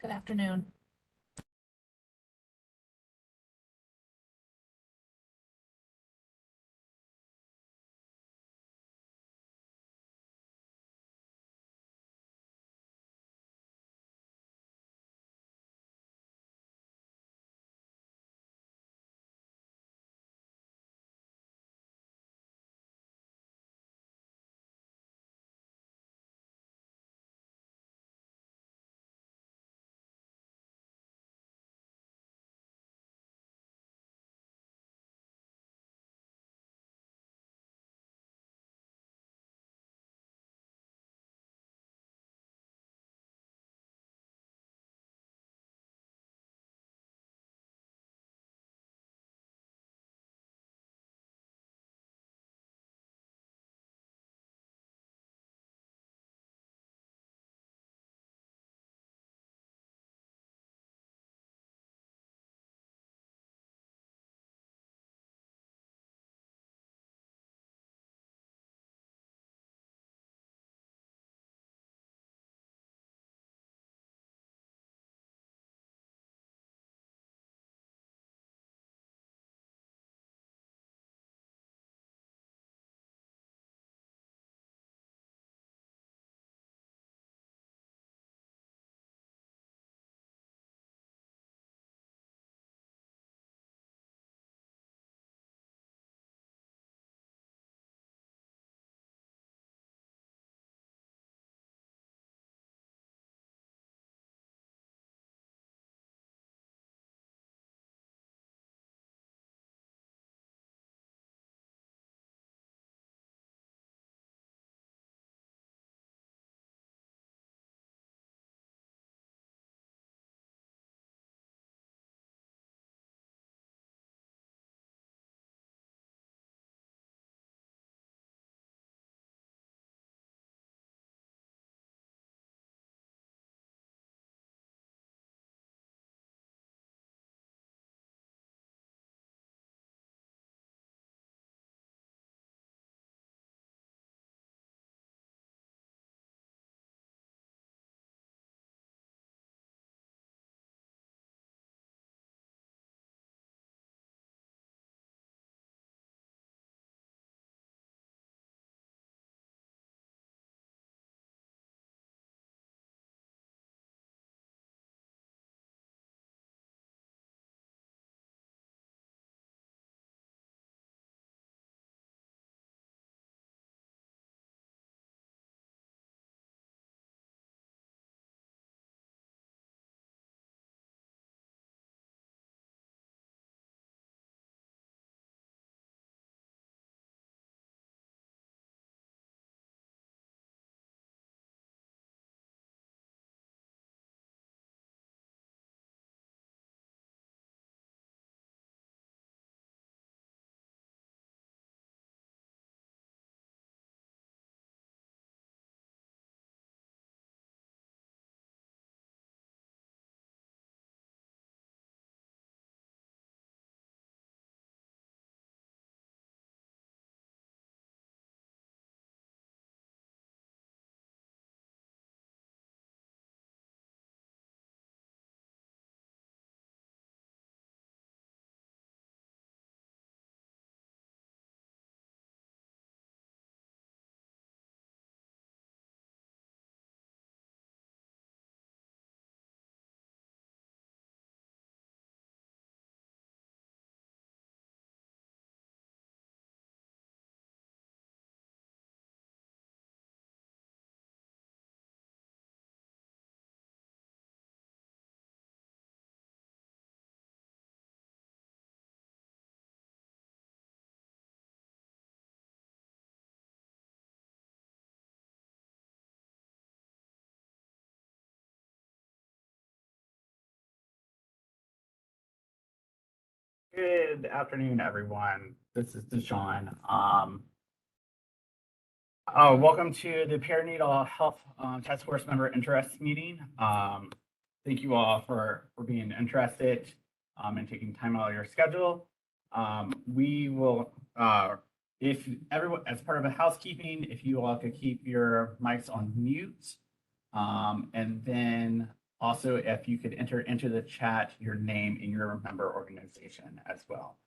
Good afternoon. Good afternoon, everyone. This is Deshaun. Welcome to the Perinatal Health Task Force Member Interest Meeting. Thank you all for being interested and taking time out of your schedule. We will, if everyone, as part of a housekeeping, if you all could keep your mics on mute. And then Also, if you could enter into the chat your name and your member organization as well.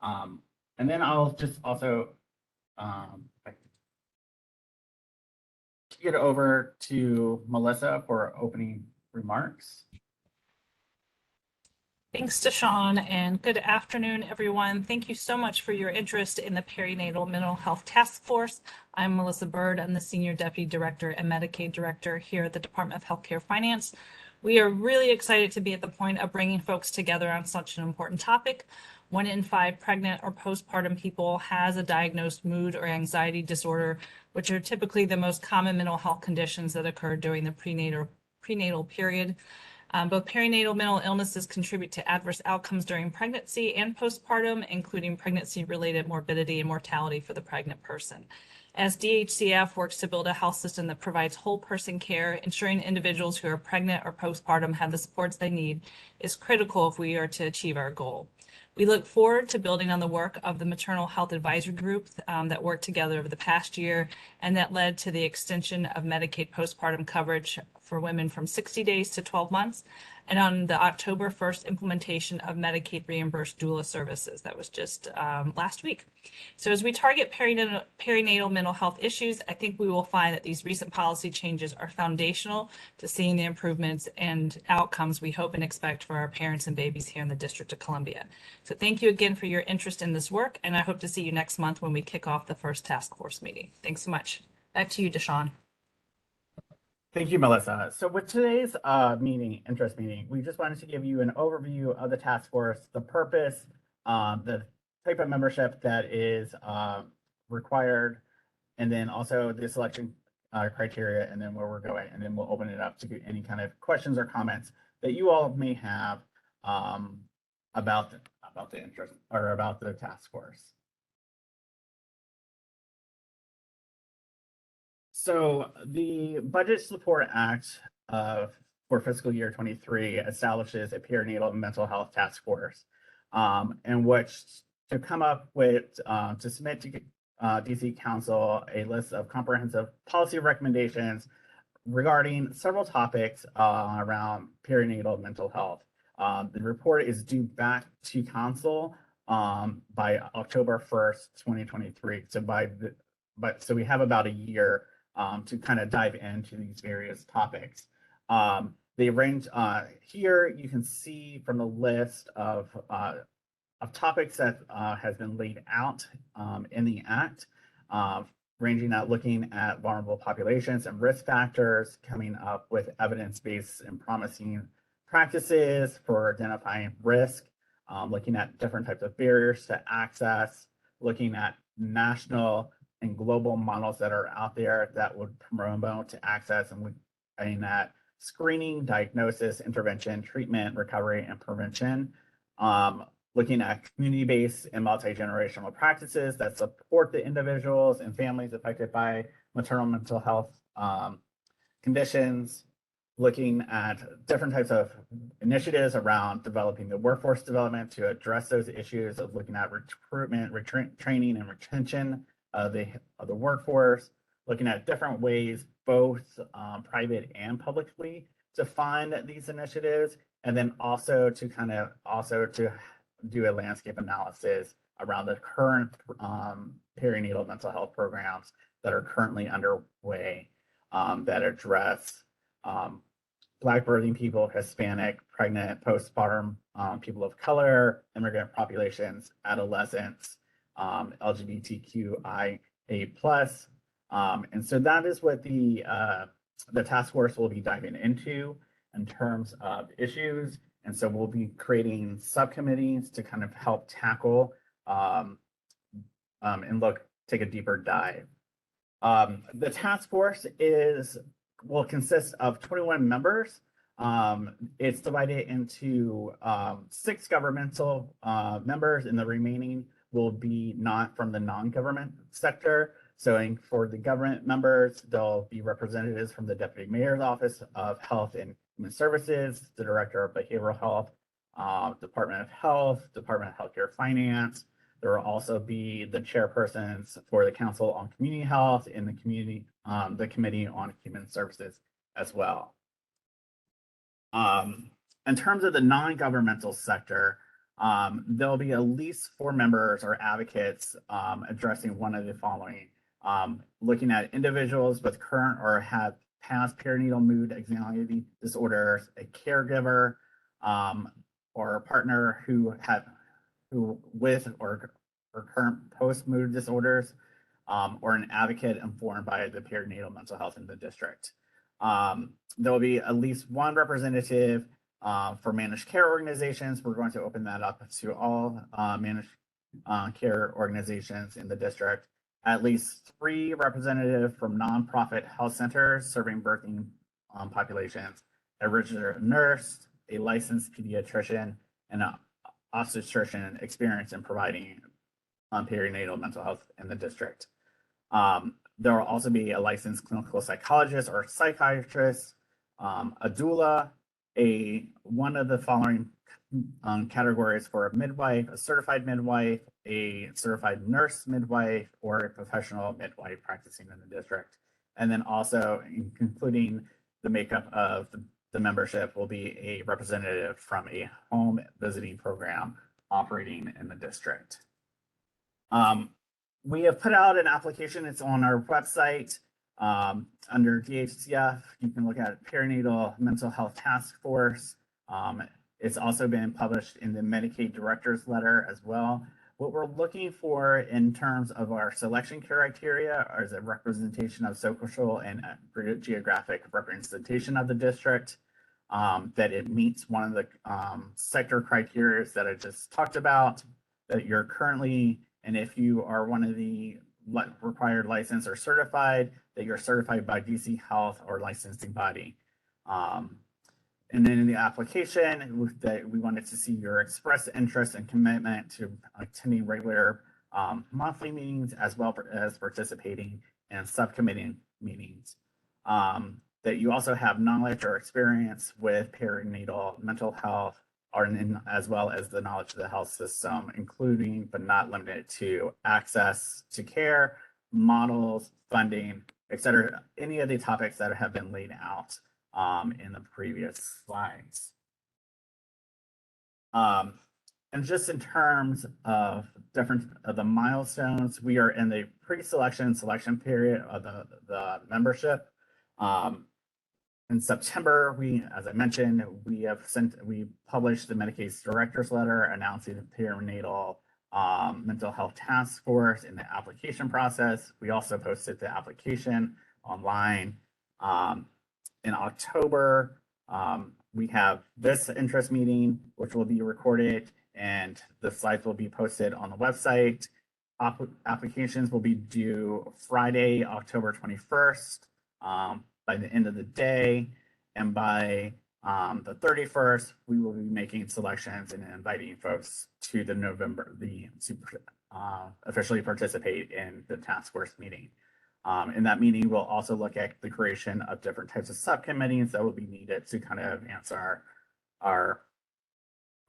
And then I'll just also get over to Melissa for opening remarks. Thanks to Sean, and good afternoon, everyone. Thank you so much for your interest in the Perinatal Mental Health Task Force. I'm Melissa Bird. I'm the Senior Deputy Director and Medicaid Director here at the Department of Healthcare Finance. We are really excited to be at the point of bringing folks together on such an important topic. 1 in 5 pregnant or postpartum people has a diagnosed mood or anxiety disorder, which are typically the most common mental health conditions that occur during the prenatal period. Both perinatal mental illnesses contribute to adverse outcomes during pregnancy and postpartum, including pregnancy-related morbidity and mortality for the pregnant person. As DHCF works to build a health system that provides whole person care, ensuring individuals who are pregnant or postpartum have the supports they need is critical if we are to achieve our goal. We look forward to building on the work of the Maternal Health Advisory Group that worked together over the past year and that led to the extension of Medicaid postpartum coverage for women from 60 days to 12 months, and on the October 1st implementation of Medicaid reimbursed doula services. That was just last week. So as we target perinatal mental health issues, I think we will find that these recent policy changes are foundational to seeing the improvements and outcomes we hope and expect for our parents and babies here in the District of Columbia. So thank you again for your interest in this work, and I hope to see you next month when we kick off the first task force meeting. Thanks so much. Back to you, Deshawn. Thank you, Melissa. So with today's interest meeting, we just wanted to give you an overview of the task force, the purpose, the type of membership that is required, and then also the selection criteria, and then where we're going, and then we'll open it up to any kind of questions or comments that you all may have about the interest or about the task force. So the Budget Support Act for fiscal year 23 establishes a perinatal mental health task force, in which to come up with to submit to DC Council a list of comprehensive policy recommendations regarding several topics around perinatal mental health. The report is due back to Council by October 1st, 2023. So we have about a year to kind of dive into these various topics. They range here. You can see from the list of topics that has been laid out in the Act, ranging at looking at vulnerable populations and risk factors, coming up with evidence-based and promising practices for identifying risk, looking at different types of barriers to access, looking at national and global models that are out there that would promote to access and looking at screening, diagnosis, intervention, treatment, recovery, and prevention. Looking at community-based and multi-generational practices that support the individuals and families affected by maternal mental health conditions. Looking at different types of initiatives around developing the workforce development to address those issues of looking at recruitment, training, and retention of the workforce, looking at different ways, both private and publicly, to fund these initiatives, and then also to do a landscape analysis around the current perinatal mental health programs that are currently underway that address Black birthing people, Hispanic, pregnant, postpartum, people of color, immigrant populations, adolescents, LGBTQIA+. And so that is what the task force will be diving into in terms of issues. And so we'll be creating subcommittees to kind of help tackle and take a deeper dive. The task force will consist of 21 members. It's divided into 6 governmental members, and the remaining will be not from the non-government sector. So for the government members, there'll be representatives from the Deputy Mayor's Office of Health and Human Services, the Director of Behavioral Health, Department of Health, Department of Healthcare Finance. There will also be the chairpersons for the Council on Community Health and the Committee on Human Services as well. In terms of the non-governmental sector, there'll be at least 4 members or advocates addressing one of the following. Looking at individuals with current or have past perinatal mood anxiety disorders, a caregiver, or a partner who with or current post mood disorders, or an advocate informed by the perinatal mental health in the district. There will be at least 1 representative for managed care organizations. We're going to open that up to all managed care organizations in the district. At least 3 representatives from nonprofit health centers serving birthing populations, a registered nurse, a licensed pediatrician, and an obstetrician experienced in providing perinatal mental health in the district. There will also be a licensed clinical psychologist or psychiatrist, a doula, one of the following categories for a midwife, a certified midwife, a certified nurse midwife, or a professional midwife practicing in the district. And then also including the makeup of the membership will be a representative from a home visiting program operating in the district. We have put out an application. It's on our website under DHCF. You can look at Perinatal Mental Health Task Force. It's also been published in the Medicaid Director's Letter as well. What we're looking for in terms of our selection criteria is a representation of social and geographic representation of the district, that it meets one of the sector criteria that I just talked about, that you're currently, and if you are one of the required license or certified, that you're certified by DC Health or licensing body. And then in the application, that we wanted to see your express interest and commitment to attending regular monthly meetings, as well as participating in subcommittee meetings. That you also have knowledge or experience with perinatal mental health, as well as the knowledge of the health system, including but not limited to access to care, models, funding, etc. Any of the topics that have been laid out in the previous slides. And just in terms of the milestones, we are in the pre-selection and selection period of the membership. In September, as I mentioned, we published the Medicaid's Director's Letter announcing the Perinatal Mental Health Task Force in the application process. We also posted the application online. In October, we have this interest meeting, which will be recorded, and the slides will be posted on the website. Applications will be due Friday, October 21st. By the end of the day, and by the 31st, we will be making selections and inviting folks to officially participate in the task force meeting. In that meeting, we'll also look at the creation of different types of subcommittees that will be needed to kind of advance our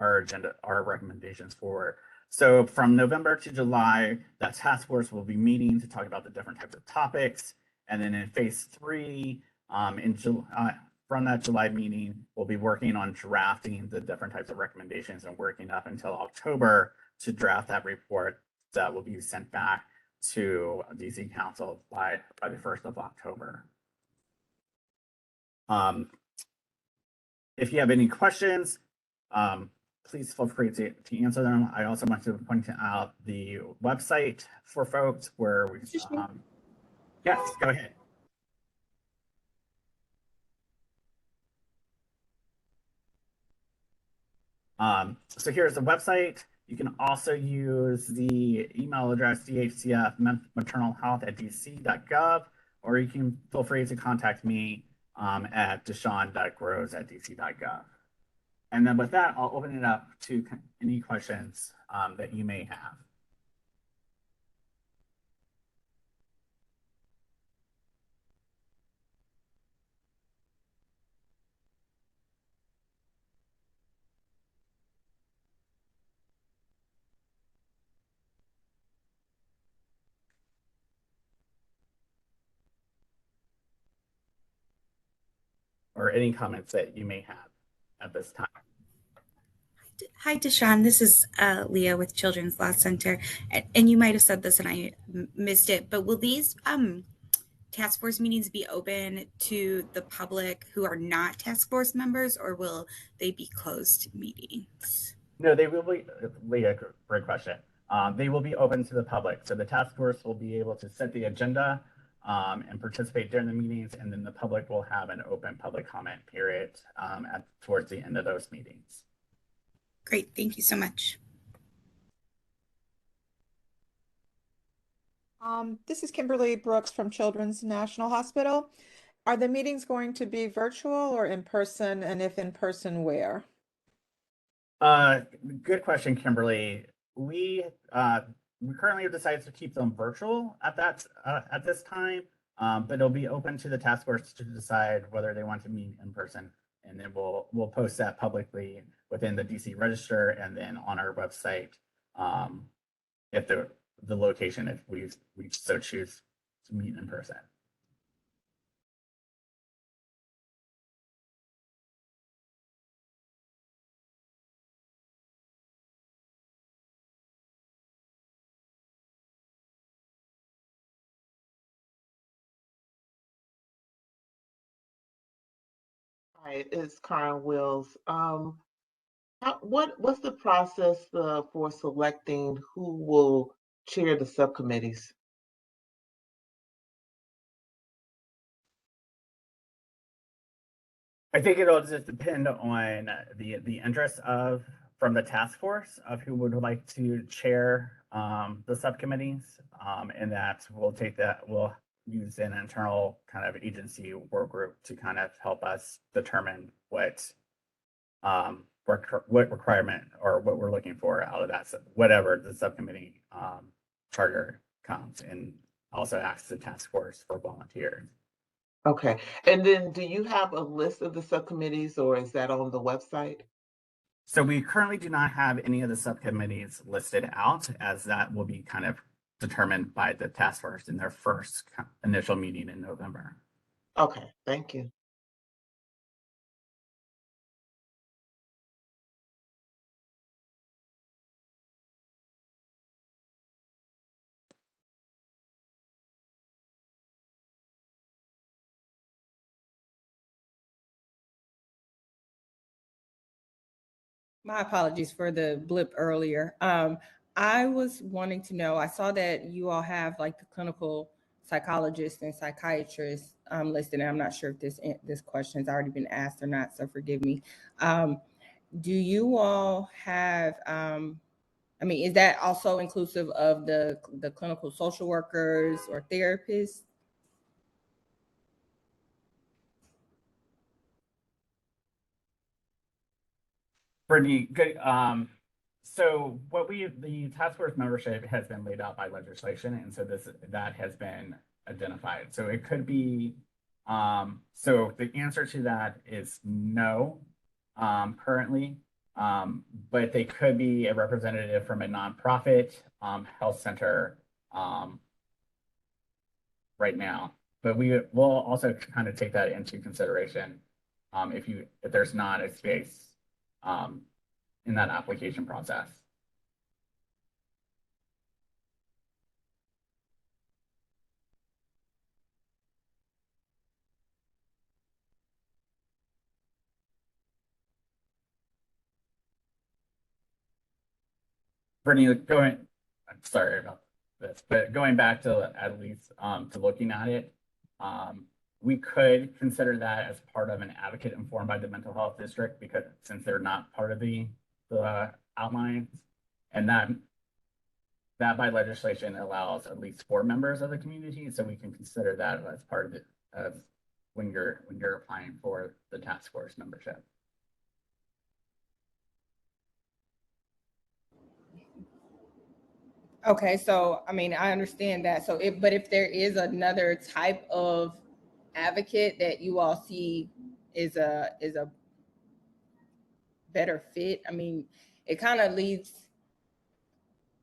agenda, our recommendations forward. So from November to July, that task force will be meeting to talk about the different types of topics. And then in phase 3, from that July meeting, we'll be working on drafting the different types of recommendations and working up until October to draft that report that will be sent back to DC Council by the 1st of October. If you have any questions, please feel free to answer them. I also want to point out the website for folks where we. Yes, go ahead. So here's the website. You can also use the email address dhcf.maternalhealth@dc.gov, or you can feel free to contact me at deshawn.groves@dc.gov. And then with that, I'll open it up to any questions that you may have. Or any comments that you may have. at this time. Hi, Deshawn. This is Leah with Children's Law Center. And you might have said this and I missed it, but will these task force meetings be open to the public who are not task force members, or will they be closed meetings? No, they will be, Leah, great question. They will be open to the public. So the task force will be able to set the agenda and participate during the meetings, and then the public will have an open public comment period towards the end of those meetings. Great. Thank you so much. This is Kimberly Brooks from Children's National Hospital. Are the meetings going to be virtual or in person? And if in person, where? Good question, Kimberly. We currently have decided to keep them virtual at this time, but it'll be open to the task force to decide whether they want to meet in person, and then we'll post that publicly within the DC Register and then on our website if the location if we so choose to meet in person. Hi, it's Karen Wills. What's the process for selecting who will chair the subcommittees? I think it'll just depend on the interest from the task force of who would like to chair the subcommittees, and that we'll use an internal kind of agency work group to kind of help us determine what requirement or what we're looking for out of that, whatever the subcommittee charter comes, and also ask the task force for volunteers. Okay, and then do you have a list of the subcommittees, or is that on the website? So we currently do not have any of the subcommittees listed out, as that will be kind of determined by the task force in their first initial meeting in November. Okay, thank you. My apologies for the blip earlier. I was wanting to know, I saw that you all have like the clinical psychologists and psychiatrists listed, and I'm not sure if this question has already been asked or not, so forgive me. Do you all have, is that also inclusive of the clinical social workers or therapists? Brittany, good. So the task force membership has been laid out by legislation, and so that has been identified. So it could be, so the answer to that is no, currently, but they could be a representative from a nonprofit health center right now. But we'll also kind of take that into consideration if there's not a space in that application process. Brittany, I'm sorry about this, but going back to at least to looking at it, we could consider that as part of an advocate informed by the mental health district, because since they're not part of the outlines, and that by legislation allows at least 4 members of the community, so we can consider that as part of it when you're applying for the task force membership. Okay, so I understand that. So but if there is another type of advocate that you all see is a better fit, it kind of leaves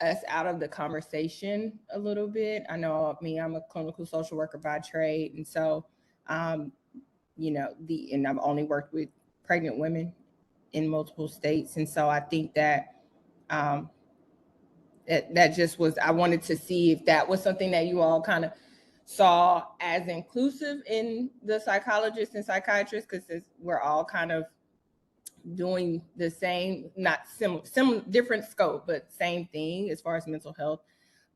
us out of the conversation a little bit. I know I'm a clinical social worker by trade, and so and I've only worked with pregnant women in multiple states. And so I think that that just was, I wanted to see if that was something that you all kind of saw as inclusive in the psychologists and psychiatrists, because we're all kind of doing the same, not similar, different scope, but same thing as far as mental health.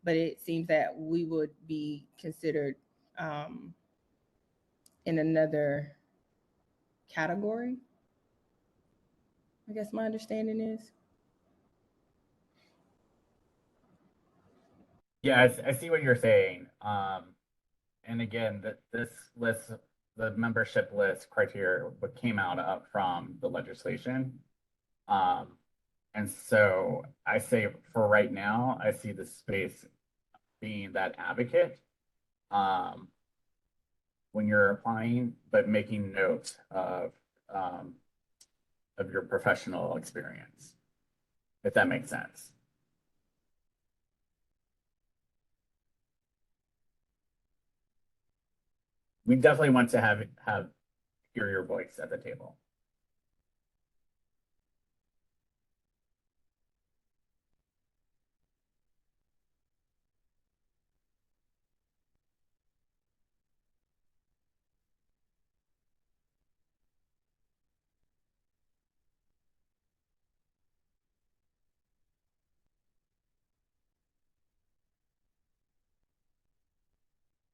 But it seems that we would be considered in another category, I guess my understanding is. Yeah, I see what you're saying. And again, this list, the membership list criteria, what came out from the legislation. And so I say for right now, I see the space being that advocate when you're applying, but making note of your professional experience, if that makes sense. We definitely want to hear your voice at the table.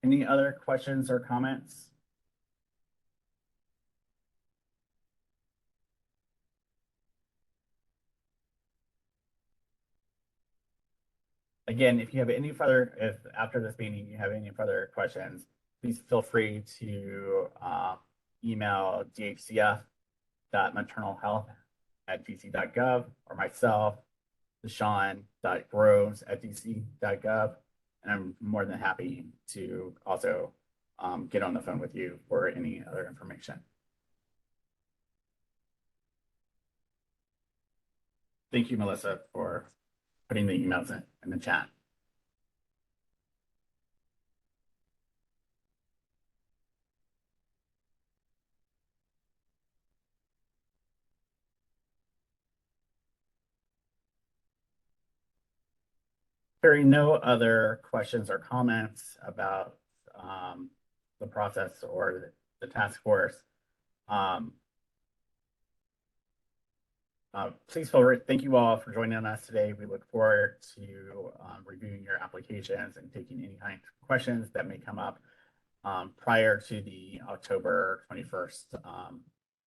Any other questions or comments? Again, if you have any further, if after this meeting you have any further questions, please feel free to email dhcf.maternalhealth@dc.gov or myself, deshawn.groves@dc.gov. And I'm more than happy to also get on the phone with you for any other information. Thank you, Melissa, for putting the emails in the chat. Hearing no other questions or comments about the process or the task force, please thank you all for joining us today. We look forward to reviewing your applications and taking any kind of questions that may come up prior to the October 21st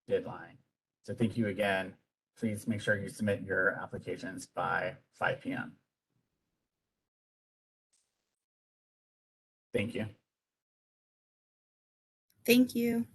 deadline. So thank you again. Please make sure you submit your applications by 5 p.m. Thank you. Thank you.